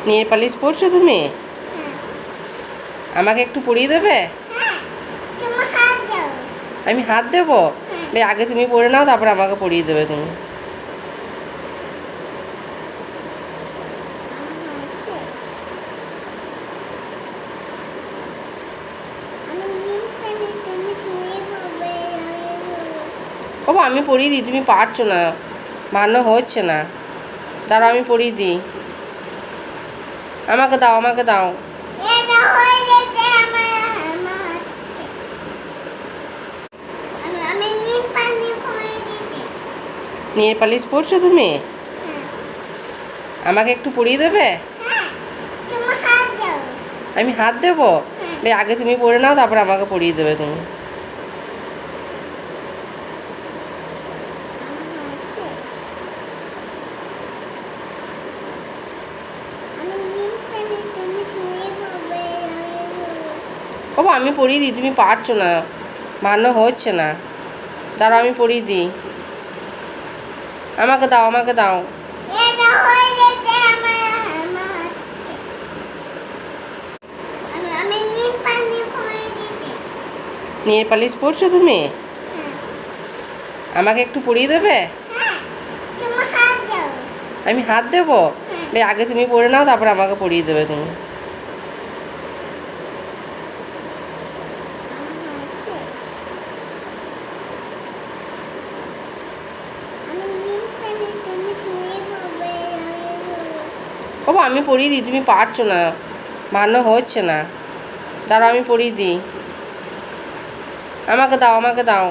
Nail polish পরছো তুমি? আমাকে একটু পরিয়ে দেবে? আমি হাত দেবো? আগে তুমি পরে নাও, তারপর আমাকে পরিয়ে দেবে তুমি। বাবা আমি পরিয়ে দিই, তুমি পারছো না, ভালো হচ্ছে না, তারও আমি পরিয়ে দিই। আমাকে দাও, আমাকে দাও। নেল পালিশ পরছো তুমি? আমাকে একটু পরিয়ে দেবে? আমি হাত দেবো? আগে তুমি পরে নাও, তারপর আমাকে পরিয়ে দেবে তুমি। বাবা আমি পরিয়ে দিই, তুমি পারছো না, ভালো হচ্ছে না, তারও আমি পরিয়ে দিই। আমাকে দাও, আমাকে দাও। নেল পালিশ পরছো তুমি? আমাকে একটু পরিয়ে দেবে? আমি হাত দেবো? আগে তুমি পরে নাও, তারপর আমাকে পরিয়ে দেবে তুমি। বাবা আমি পরিয়ে দিই, তুমি পারছো না, ভালো হচ্ছে না, তারও আমি পরিয়ে দিই। আমাকে দাও, আমাকে দাও।